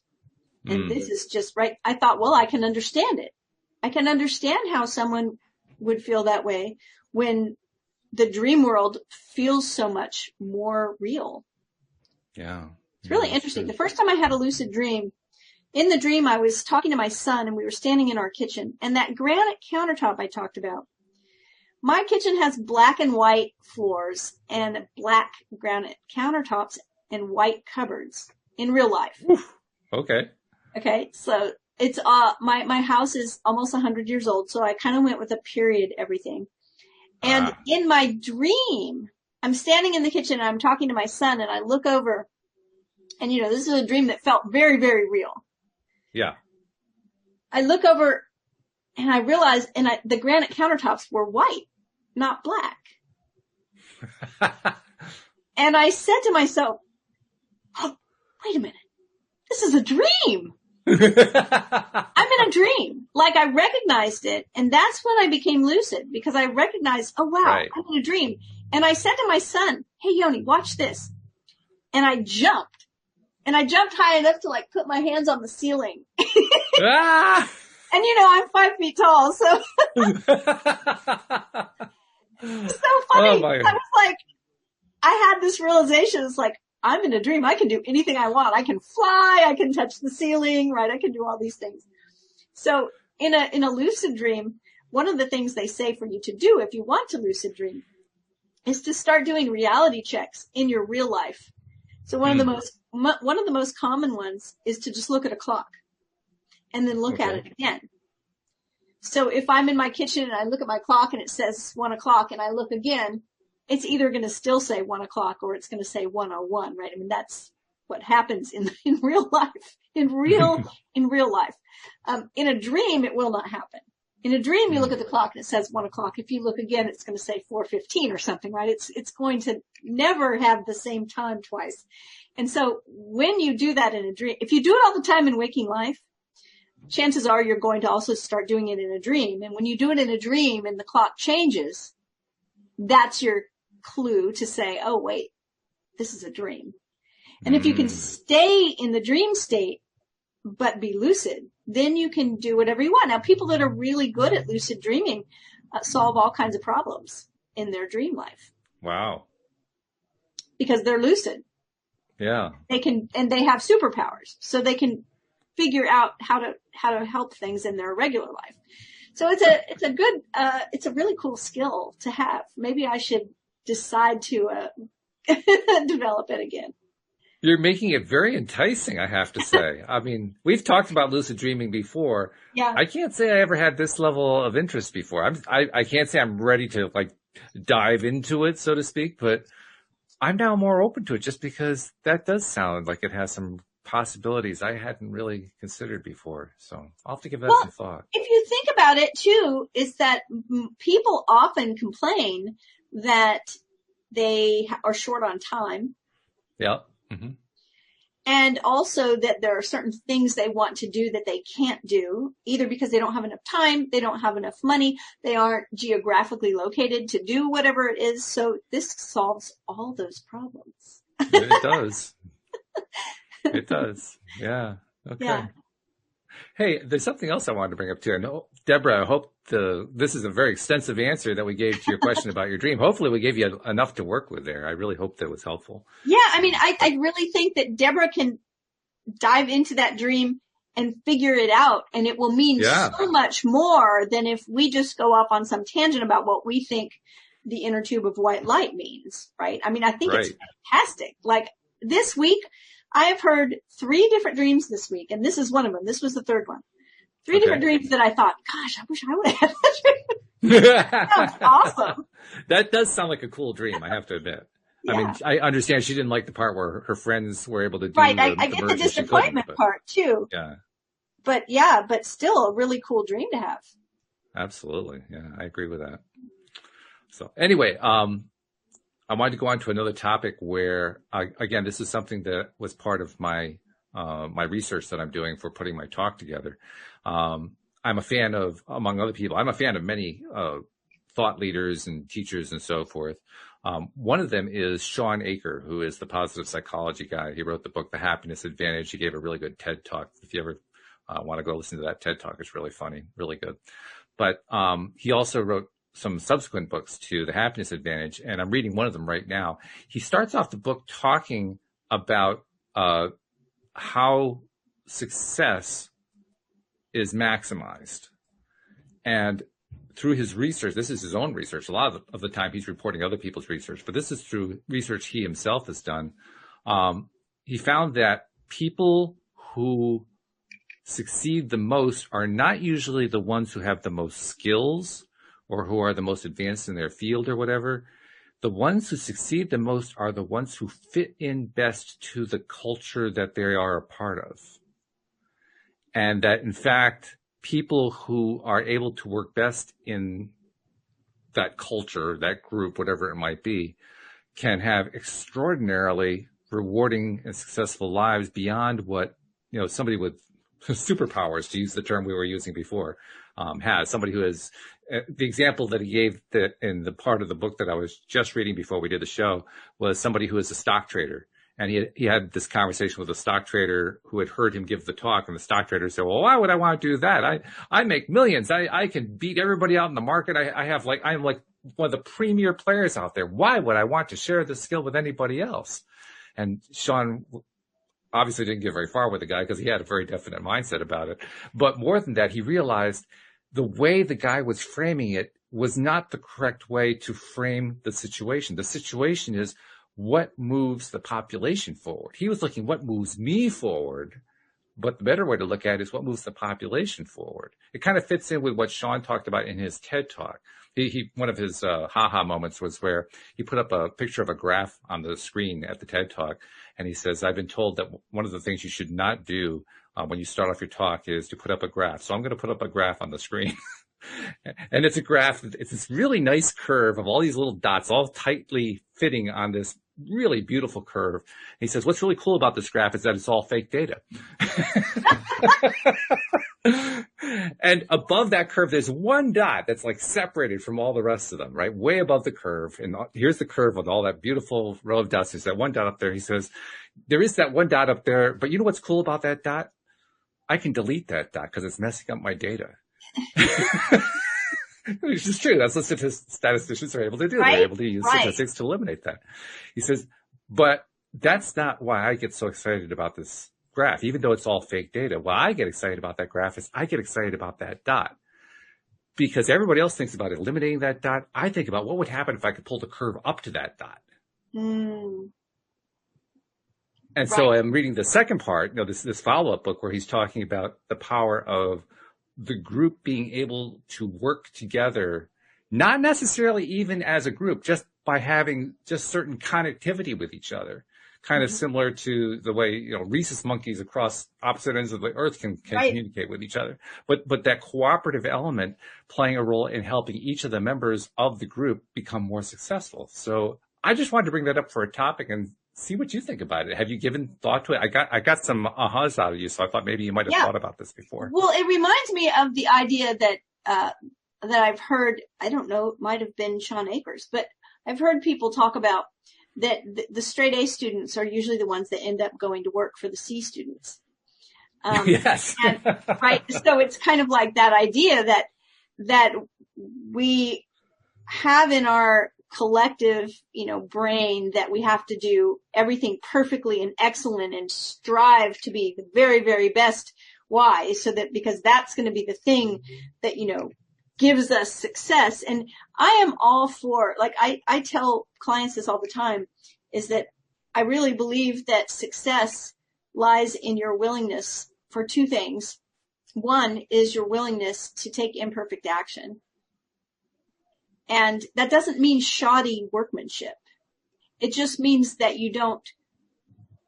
and this is just right, I thought, well, I can understand it. I can understand how someone would feel that way when the dream world feels so much more real. Yeah. It's really interesting. The first time I had a lucid dream, in the dream I was talking to my son, and we were standing in our kitchen, and that granite countertop I talked about, my kitchen has black and white floors and black granite countertops and white cupboards in real life. Okay. Okay. So it's, my house is almost 100 years old. So I kind of went with a period everything. And in my dream, I'm standing in the kitchen and I'm talking to my son, and I look over, and this is a dream that felt very, very real. Yeah. I look over and I realize, the granite countertops were white, not black. And I said to myself, oh, wait a minute. This is a dream. I'm in a dream. Like, I recognized it. And that's when I became lucid, because I recognized, oh, wow, right. I'm in a dream. And I said to my son, hey, Yoni, watch this. And I jumped. And I jumped high enough to put my hands on the ceiling. Ah! And I'm 5 feet tall, so. It's so funny. Oh, I was like, I had this realization. It's like, I'm in a dream. I can do anything I want. I can fly. I can touch the ceiling, right? I can do all these things. So in a lucid dream, one of the things they say for you to do if you want to lucid dream is to start doing reality checks in your real life. So one of the most common ones is to just look at a clock and then look at it again. So if I'm in my kitchen and I look at my clock and it says 1:00 and I look again, it's either going to still say 1:00 or it's going to say 1:01, right? I mean, that's what happens in real life, in real life. In a dream, it will not happen. In a dream, you look Mm. at the clock and it says 1 o'clock. If you look again, it's going to say 4:15 or something, right? It's going to never have the same time twice. And so when you do that in a dream, if you do it all the time in waking life, chances are you're going to also start doing it in a dream. And when you do it in a dream and the clock changes, that's your clue to say, oh, wait, this is a dream. And if you can Mm. stay in the dream state, but be lucid, then you can do whatever you want. Now, people that are really good at lucid dreaming solve all kinds of problems in their dream life Wow. because they're lucid. Yeah. They can, and they have superpowers, so they can figure out how to help things in their regular life. So it's a really cool skill to have. Maybe I should decide to develop it again. You're making it very enticing, I have to say. I mean, we've talked about lucid dreaming before. Yeah. I can't say I ever had this level of interest before. I can't say I'm ready to like dive into it, so to speak, but I'm now more open to it just because that does sound like it has some possibilities I hadn't really considered before. So I'll have to give that some thought. If you think about it too, is that people often complain that they are short on time. Yeah. Mm-hmm. And also that there are certain things they want to do that they can't do, either because they don't have enough time, they don't have enough money, they aren't geographically located to do whatever it is. So this solves all those problems. It does. It does. Yeah. Okay. Yeah. Hey, there's something else I wanted to bring up too. I know, Deborah, I hope this is a very extensive answer that we gave to your question about your dream. Hopefully we gave you enough to work with there. I really hope that was helpful. Yeah. I mean, I really think that Deborah can dive into that dream and figure it out, and it will mean so much more than if we just go off on some tangent about what we think the inner tube of white light means, right? I mean, I think it's fantastic. Like this week, I have heard 3 different dreams this week, and this is one of them. This was the third one. 3 different dreams that I thought, gosh, I wish I would have had that dream. That sounds awesome. That does sound like a cool dream, I have to admit. Yeah. I mean, I understand she didn't like the part where her friends were able to do right. I get the disappointment part too. Yeah. But still a really cool dream to have. Absolutely. Yeah, I agree with that. So anyway, I wanted to go on to another topic where, again, this is something that was part of my my research that I'm doing for putting my talk together. I'm a fan of, among other people, I'm a fan of many thought leaders and teachers and so forth. One of them is Sean Aker, who is the positive psychology guy. He wrote the book, The Happiness Advantage. He gave a really good TED Talk. If you ever want to go listen to that TED Talk, it's really funny, really good. But he also wrote some subsequent books to The Happiness Advantage, and I'm reading one of them right now. He starts off the book talking about how success is maximized. And through his research, this is his own research. A lot of the time he's reporting other people's research, but this is through research he himself has done. He found that people who succeed the most are not usually the ones who have the most skills or who are the most advanced in their field or whatever. The ones who succeed the most are the ones who fit in best to the culture that they are a part of. And that, in fact, people who are able to work best in that culture, that group, whatever it might be, can have extraordinarily rewarding and successful lives beyond what, somebody with superpowers, to use the term we were using before, has. Somebody who has, the example that he gave that in the part of the book that I was just reading before we did the show was somebody who is a stock trader. And he had this conversation with a stock trader who had heard him give the talk, and the stock trader said, well, why would I want to do that? I make millions. I can beat everybody out in the market. I'm like one of the premier players out there. Why would I want to share this skill with anybody else? And Sean obviously didn't get very far with the guy because he had a very definite mindset about it. But more than that, he realized the way the guy was framing it was not the correct way to frame the situation. The situation is, what moves the population forward? He was looking, what moves me forward? But the better way to look at it is what moves the population forward. It kind of fits in with what Sean talked about in his TED Talk. One of his ha-ha moments was where he put up a picture of a graph on the screen at the TED Talk. And he says, I've been told that one of the things you should not do when you start off your talk is to put up a graph. So I'm going to put up a graph on the screen. And it's a graph. It's this really nice curve of all these little dots, all tightly fitting on this really beautiful curve. He says, what's really cool about this graph is that it's all fake data. And above that curve, there's one dot that's like separated from all the rest of them, right? Way above the curve. And here's the curve with all that beautiful row of dots. There's that one dot up there. He says, there is that one dot up there, but you know what's cool about that dot? I can delete that dot because it's messing up my data. Which is true. That's what statisticians are able to do. Right? They're able to use statistics to eliminate that. He says, but that's not why I get so excited about this graph, even though it's all fake data. Why I get excited about that graph is I get excited about that dot. Because everybody else thinks about eliminating that dot. I think about what would happen if I could pull the curve up to that dot. Mm. And so I'm reading the second part, this follow-up book where he's talking about the power of the group being able to work together, not necessarily even as a group, just by having just certain connectivity with each other, kind of similar to the way, rhesus monkeys across opposite ends of the earth can communicate with each other. But that cooperative element playing a role in helping each of the members of the group become more successful. So I just wanted to bring that up for a topic and see what you think about it. Have you given thought to it? I got some ahas out of you, so I thought maybe you might have thought about this before. Well, it reminds me of the idea that I've heard, I don't know, it might have been Sean Akers, but I've heard people talk about that the straight A students are usually the ones that end up going to work for the C students. Yes. Right. So it's kind of like that idea that we have in our collective, brain that we have to do everything perfectly and excellent and strive to be the very, very best. Why? So that, because that's going to be the thing that, gives us success. And I am all for, like, I tell clients this all the time, is that I really believe that success lies in your willingness for two things. One is your willingness to take imperfect action. And that doesn't mean shoddy workmanship. It just means that you don't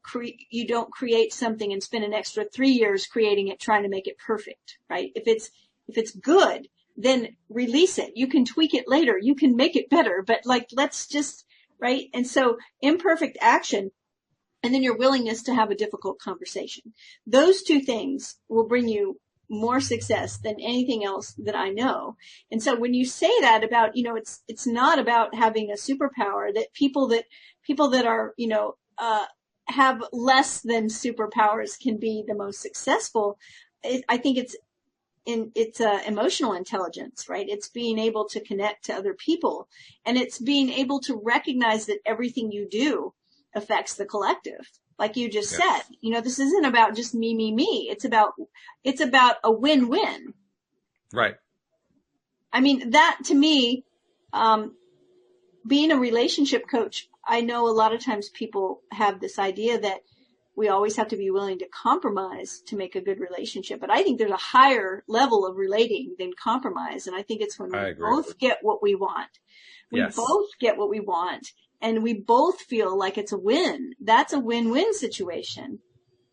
create something and spend an extra 3 years creating it, trying to make it perfect, right? If it's good, then release it. You can tweak it later. You can make it better, but let's just, right? And so imperfect action, and then your willingness to have a difficult conversation. Those two things will bring you more success than anything else that I know. And so when you say that about, it's not about having a superpower, that people that are, have less than superpowers can be the most successful. I think it's emotional intelligence, right? It's being able to connect to other people, and it's being able to recognize that everything you do affects the collective. Like you just said, this isn't about just me, me, me. It's about a win-win. Right. I mean, that to me, being a relationship coach, I know a lot of times people have this idea that we always have to be willing to compromise to make a good relationship. But I think there's a higher level of relating than compromise. And I think it's when we both get what we want. We both get what we want. And we both feel like it's a win. That's a win-win situation.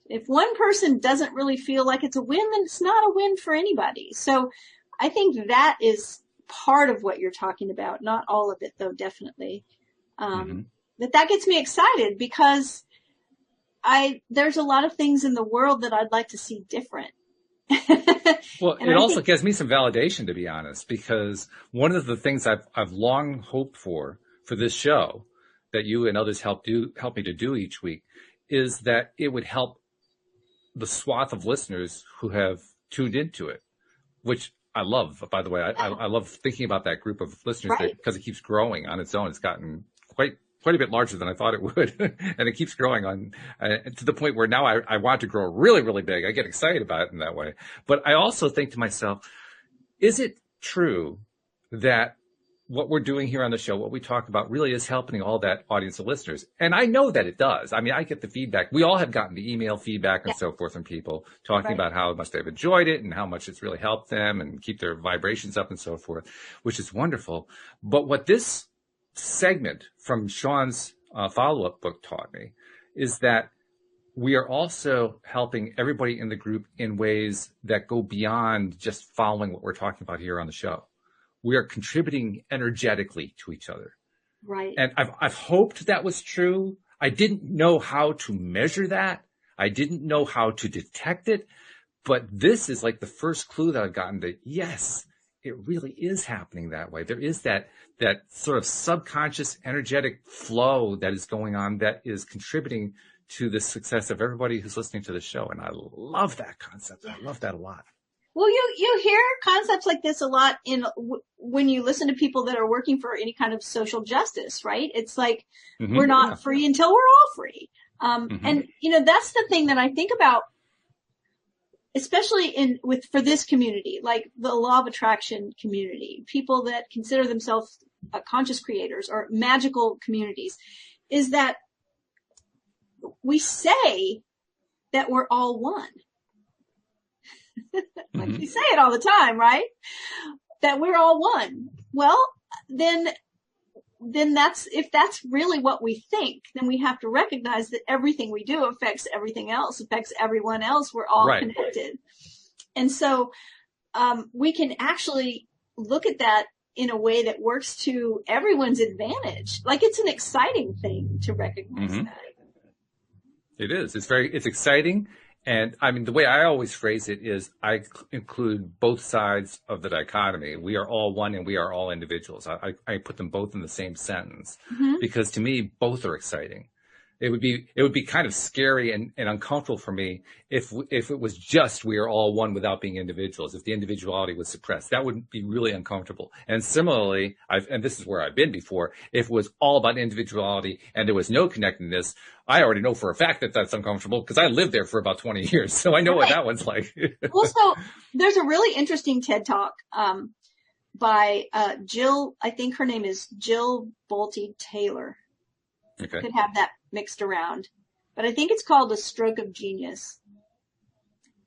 If one person doesn't really feel like it's a win, then it's not a win for anybody. So I think that is part of what you're talking about. Not all of it, though, definitely. That gets me excited because there's a lot of things in the world that I'd like to see different. Well, it also gives me some validation, to be honest, because one of the things I've long hoped for this show that you and others help me to do each week is that it would help the swath of listeners who have tuned into it, which I love, by the way. I love thinking about that group of listeners because it keeps growing on its own. It's gotten quite a bit larger than I thought it would. And it keeps growing to the point where now I want to grow really, really big. I get excited about it in that way. But I also think to myself, is it true that what we're doing here on the show, what we talk about really is helping all that audience of listeners? And I know that it does. I mean, I get the feedback. We all have gotten the email feedback and so forth from people talking about how much they've enjoyed it and how much it's really helped them and keep their vibrations up and so forth, which is wonderful. But what this segment from Sean's follow-up book taught me is that we are also helping everybody in the group in ways that go beyond just following what we're talking about here on the show. We are contributing energetically to each other. Right. And I've hoped that was true. I didn't know how to measure that. I didn't know how to detect it. But this is like the first clue that I've gotten that, yes, it really is happening that way. There is that sort of subconscious energetic flow that is going on that is contributing to the success of everybody who's listening to the show. And I love that concept. I love that a lot. Well, you hear concepts like this a lot when you listen to people that are working for any kind of social justice, right? It's like, we're not free until we're all free. And that's the thing that I think about, especially for this community, like the law of attraction community, people that consider themselves conscious creators or magical communities, is that we say that we're all one. Like we say it all the time, right? That we're all one. Well, then if that's really what we think, then we have to recognize that everything we do affects everything else, affects everyone else. We're all connected. And so, we can actually look at that in a way that works to everyone's advantage. Like it's an exciting thing to recognize that. It is. It's exciting. And I mean, the way I always phrase it is I include both sides of the dichotomy. We are all one and we are all individuals. I put them both in the same sentence because to me, both are exciting. It would be kind of scary and uncomfortable for me if it was just we are all one without being individuals. If the individuality was suppressed, that would be really uncomfortable. And similarly, and this is where I've been before, if it was all about individuality and there was no connectedness, I already know for a fact that that's uncomfortable because I lived there for about 20 years. So I know what that one's like. Also, there's a really interesting TED Talk, by, Jill, I think her name is Jill Bolte Taylor. Okay. Could have that mixed around, but I think it's called A Stroke of Genius.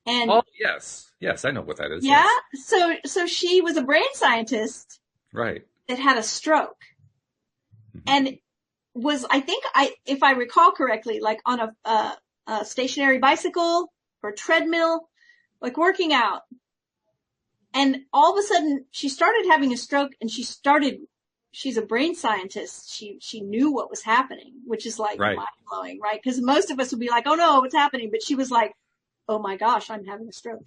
And yes, I know what that is. Yeah. Yes. So she was a brain scientist, right, that had a stroke, and was, I think, if I recall correctly, like on a stationary bicycle or treadmill, like working out, and all of a sudden she started having a stroke, and she's a brain scientist. She knew what was happening, which is like mind blowing, right? Because most of us would be like, oh no, what's happening? But she was like, oh my gosh, I'm having a stroke.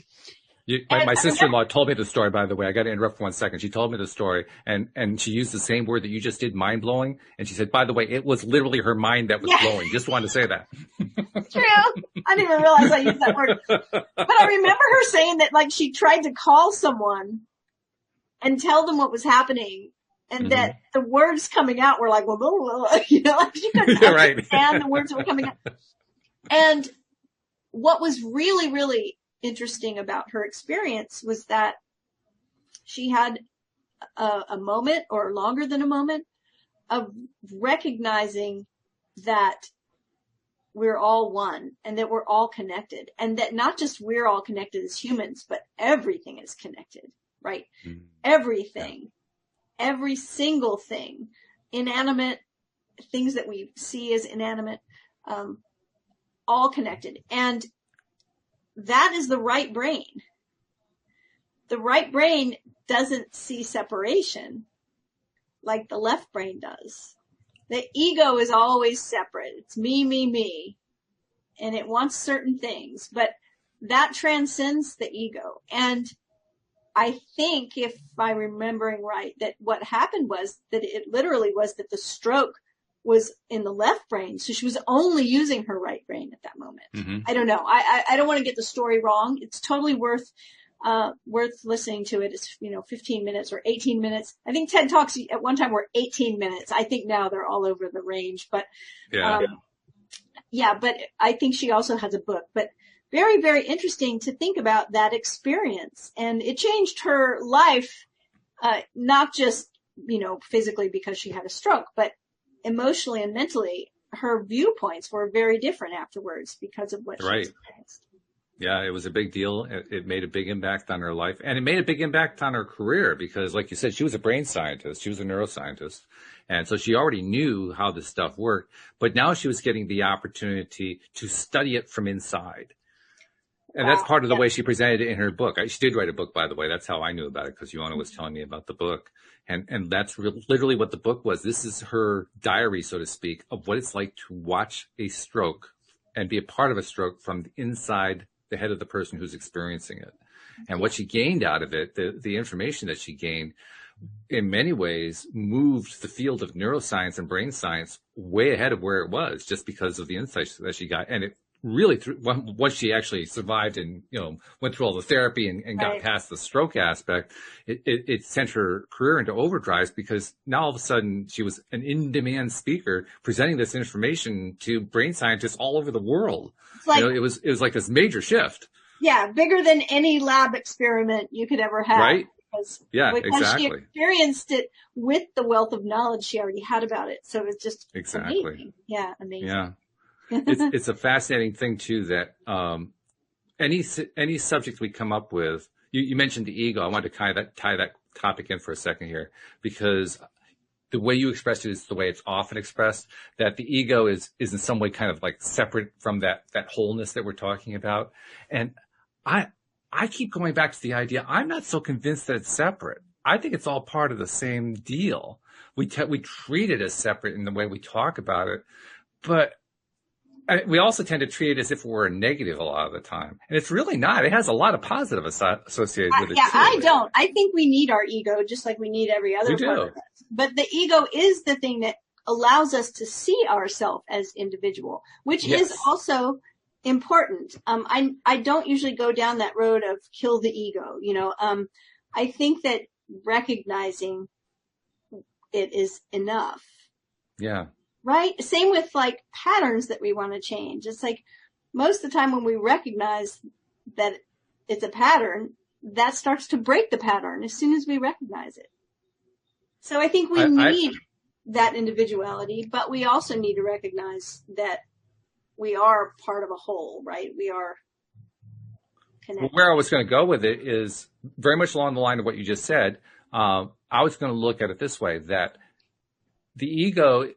My sister-in-law told me the story, by the way. I got to interrupt for 1 second. She told me the story and she used the same word that you just did, mind blowing. And she said, by the way, it was literally her mind that was blowing. Just wanted to say that. True. I didn't even realize I used that word. But I remember her saying that like she tried to call someone and tell them what was happening. And that the words coming out were like, well, blah, blah, blah, like she couldn't understand the words that were coming out. And what was really, really interesting about her experience was that she had a moment, or longer than a moment, of recognizing that we're all one and that we're all connected, and that not just we're all connected as humans, but everything is connected, right? Everything. Yeah. Every single thing, inanimate things that we see as inanimate, all connected. And that is the right brain. The right brain doesn't see separation like the left brain does. The ego is always separate. It's me, me, me. And it wants certain things, but that transcends the ego. And I think, if I'm remembering right, that what happened was that it literally was that the stroke was in the left brain. So she was only using her right brain at that moment. I don't know. I don't want to get the story wrong. It's totally worth listening to it. It's, 15 minutes or 18 minutes. I think TED Talks at one time were 18 minutes. I think now they're all over the range, but, but I think she also has a book, but very, very interesting to think about that experience. And it changed her life, not just, physically because she had a stroke, but emotionally and mentally. Her viewpoints were very different afterwards because of what she experienced. Yeah, it was a big deal. It made a big impact on her life, and it made a big impact on her career because, like you said, she was a brain scientist. She was a neuroscientist. And so she already knew how this stuff worked, but now she was getting the opportunity to study it from inside. And that's Wow. part of the Yeah. way she presented it in her book. She did write a book, by the way. That's how I knew about it, because Ioana was telling me about the book. And that's literally what the book was. This is her diary, so to speak, of what it's like to watch a stroke and be a part of a stroke from the inside the head of the person who's experiencing it. And what she gained out of it, the information that she gained, in many ways moved the field of neuroscience and brain science way ahead of where it was, just because of the insights that she got. And it really, once she actually survived and, went through all the therapy and got Right. past the stroke aspect, it sent her career into overdrive, because now all of a sudden she was an in-demand speaker presenting this information to brain scientists all over the world. It's like, It was like this major shift. yeah, bigger than any lab experiment you could ever have. Right? Yeah, Because exactly. she experienced it with the wealth of knowledge she already had about it. So it's just Exactly. amazing. Yeah, amazing. Yeah. It's a fascinating thing too, that any subject we come up with, you mentioned the ego. I wanted to tie that topic in for a second here, because the way you expressed it is the way it's often expressed, that the ego is in some way kind of like separate from that wholeness that we're talking about. And I keep going back to the idea. I'm not so convinced that it's separate. I think it's all part of the same deal. We treat it as separate in the way we talk about it, but we also tend to treat it as if we're a negative a lot of the time. And it's really not. It has a lot of positive associated with it. Yeah, too. I don't. I think we need our ego just like we need every other We part do. of us. But the ego is the thing that allows us to see ourselves as individual, which Yes. is also important. I don't usually go down that road of kill the ego. I think that recognizing it is enough. Yeah. Right? Same with like patterns that we want to change. It's like most of the time when we recognize that it's a pattern, that starts to break the pattern as soon as we recognize it. So I think we need that individuality, but we also need to recognize that we are part of a whole, right? We are connected. Where I was going to go with it is very much along the line of what you just said. I was going to look at it this way, that the ego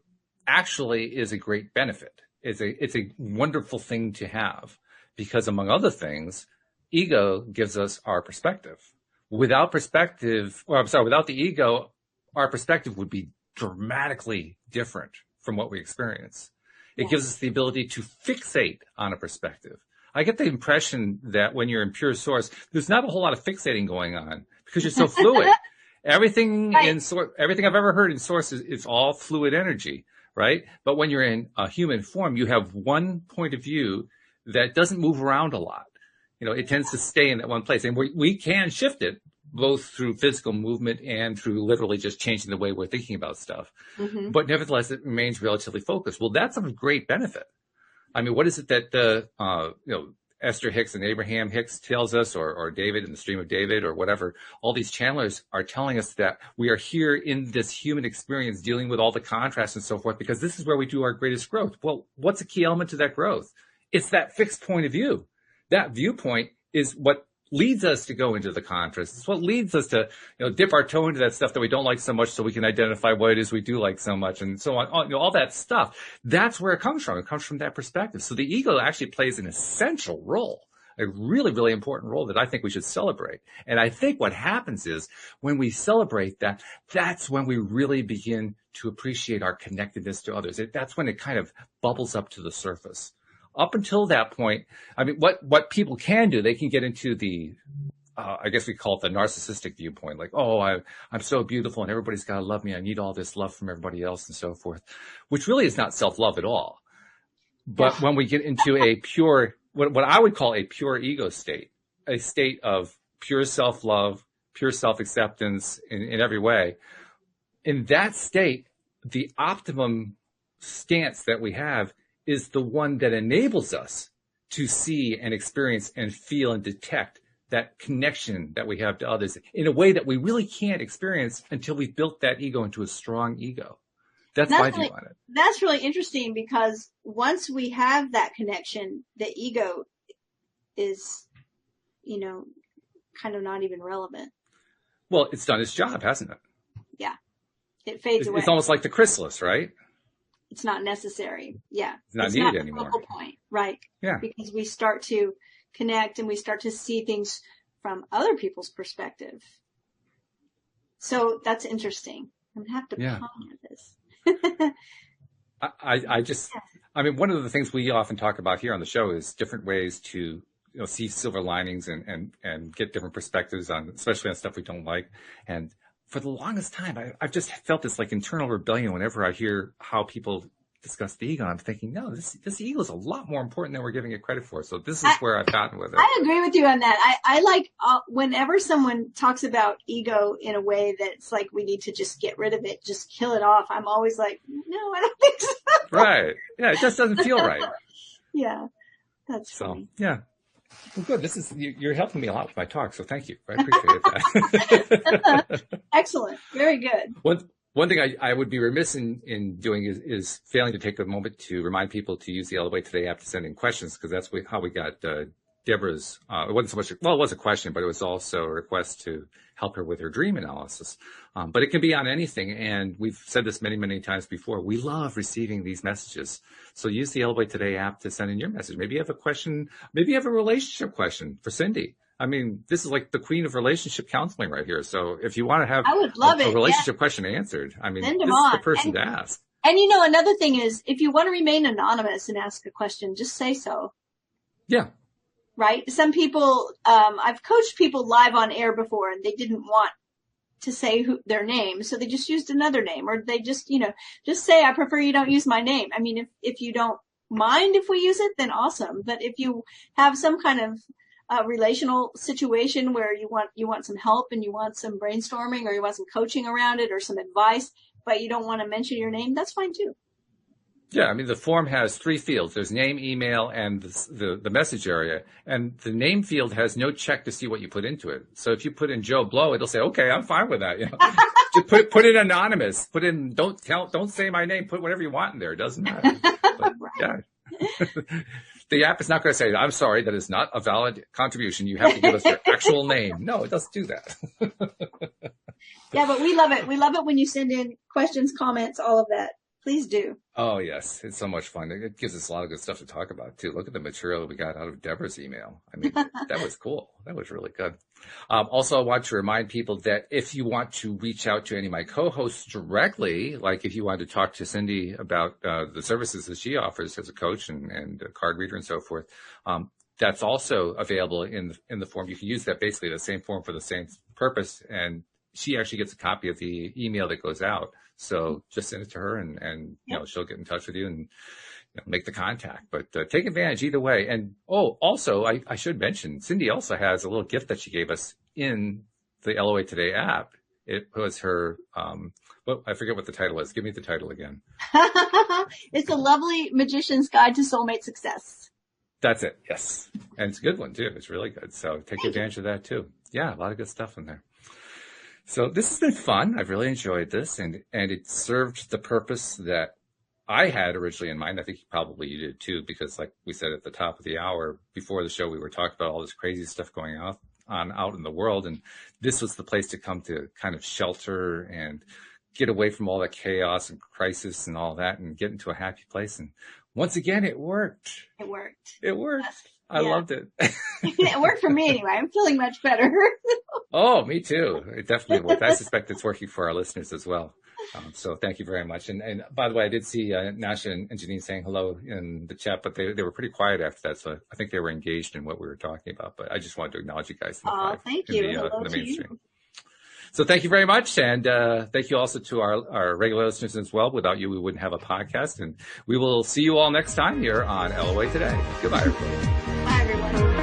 actually is a great benefit. It's a wonderful thing to have, because among other things, ego gives us our perspective. Without the ego, our perspective would be dramatically different from what we experience. It gives us the ability to fixate on a perspective. I get the impression that when you're in pure source, there's not a whole lot of fixating going on, because you're so fluid. Everything everything I've ever heard in source is all fluid energy, right? But when you're in a human form, you have one point of view that doesn't move around a lot. It tends to stay in that one place, and we can shift it both through physical movement and through literally just changing the way we're thinking about stuff. Mm-hmm. But nevertheless, it remains relatively focused. Well, that's of great benefit. I mean, what is it that Esther Hicks and Abraham Hicks tells us, or David in the Stream of David, or whatever? All these channelers are telling us that we are here in this human experience dealing with all the contrasts and so forth, because this is where we do our greatest growth. Well, what's a key element to that growth? It's that fixed point of view. That viewpoint is what leads us to go into the contrast. It's what leads us to, dip our toe into that stuff that we don't like so much, so we can identify what it is we do like so much, and so on. All that stuff. That's where it comes from. It comes from that perspective. So the ego actually plays an essential role, a really, really important role that I think we should celebrate. And I think what happens is when we celebrate that, that's when we really begin to appreciate our connectedness to others. That's when it kind of bubbles up to the surface. Up until that point, I mean, what people can do, they can get into the, I guess we call it the narcissistic viewpoint, like, oh, I'm so beautiful and everybody's got to love me. I need all this love from everybody else and so forth, which really is not self-love at all. But when we get into a pure, what I would call a pure ego state, a state of pure self-love, pure self-acceptance in every way, in that state, the optimum stance that we have is the one that enables us to see and experience and feel and detect that connection that we have to others in a way that we really can't experience until we've built that ego into a strong ego. That's my view on it. That's really interesting, because once we have that connection, the ego is, you know, kind of not even relevant. Well, it's done its job, hasn't it? Yeah. It fades away. It's almost like the chrysalis, right? It's not necessary. Yeah. It's not needed anymore. Focal point, right? Yeah. Because we start to connect and we start to see things from other people's perspective. So that's interesting. I'm going to have to ponder this. I mean, one of the things we often talk about here on the show is different ways to, see silver linings and get different perspectives on, especially on stuff we don't like. And for the longest time, I've just felt this like internal rebellion whenever I hear how people discuss the ego. I'm thinking, no, this ego is a lot more important than we're giving it credit for. So this is where I've gotten with it. I agree with you on that. I like whenever someone talks about ego in a way that's like we need to just get rid of it, just kill it off. I'm always like, no, I don't think so. Right. Yeah, it just doesn't feel right. Yeah, that's funny. Yeah. Well, good. You're helping me a lot with my talk, so thank you. I appreciate that. Excellent. Very good. One thing I would be remiss in doing is failing to take a moment to remind people to use the LOA Today app to send in questions, because that's how we got Deborah's. It wasn't so much, it was a question, but it was also a request to help her with her dream analysis. But it can be on anything, and we've said this many, many times before. We love receiving these messages. So use the LOA Today app to send in your message. Maybe you have a question, maybe you have a relationship question for Cindy. I mean, this is like the queen of relationship counseling right here. So if you want to have a relationship question answered, I mean, this is the person to ask. And another thing is, if you want to remain anonymous and ask a question, just say so. Yeah. Right? Some people, I've coached people live on air before and they didn't want to say their name. So they just used another name, or they just say, I prefer you don't use my name. I mean, if you don't mind if we use it, then awesome. But if you have some kind of relational situation where you want some help and you want some brainstorming or you want some coaching around it or some advice, but you don't want to mention your name, that's fine too. Yeah, I mean, the form has 3 fields. There's name, email, and the message area. And the name field has no check to see what you put into it. So if you put in Joe Blow, it'll say, okay, I'm fine with that. Just put it anonymous. Put in, don't say my name. Put whatever you want in there. It doesn't matter. But, yeah. The app is not going to say, I'm sorry, that is not a valid contribution. You have to give us your actual name. No, it doesn't do that. Yeah, but we love it. We love it when you send in questions, comments, all of that. Please do. Oh, yes. It's so much fun. It gives us a lot of good stuff to talk about, too. Look at the material we got out of Deborah's email. I mean, that was cool. That was really good. Also, I want to remind people that if you want to reach out to any of my co-hosts directly, like if you want to talk to Cindy about the services that she offers as a coach and a card reader and so forth, that's also available in the form. You can use that, basically the same form for the same purpose, and she actually gets a copy of the email that goes out. So just send it to her and she'll get in touch with you and make the contact. But take advantage either way. And also I should mention, Cindy also has a little gift that she gave us in the LOA Today app. It was her, I forget what the title is. Give me the title again. It's a lovely Magician's Guide to Soulmate Success. That's it. Yes. And it's a good one too. It's really good. So take advantage of that too. Yeah. A lot of good stuff in there. So this has been fun. I've really enjoyed this, and it served the purpose that I had originally in mind. I think probably you did too, because like we said at the top of the hour before the show, we were talking about all this crazy stuff going out in the world. And this was the place to come to kind of shelter and get away from all that chaos and crisis and all that and get into a happy place. And once again, it worked. It worked. It worked. I loved it. It worked for me anyway. I'm feeling much better. Oh, me too. It definitely worked. I suspect it's working for our listeners as well. So thank you very much. And by the way, I did see Nasha and Janine saying hello in the chat, but they were pretty quiet after that. So I think they were engaged in what we were talking about. But I just wanted to acknowledge you guys. Thank you. Hello to you. So thank you very much. And thank you also to our regular listeners as well. Without you, we wouldn't have a podcast. And we will see you all next time here on LOA Today. Goodbye, everybody. Bye, everyone.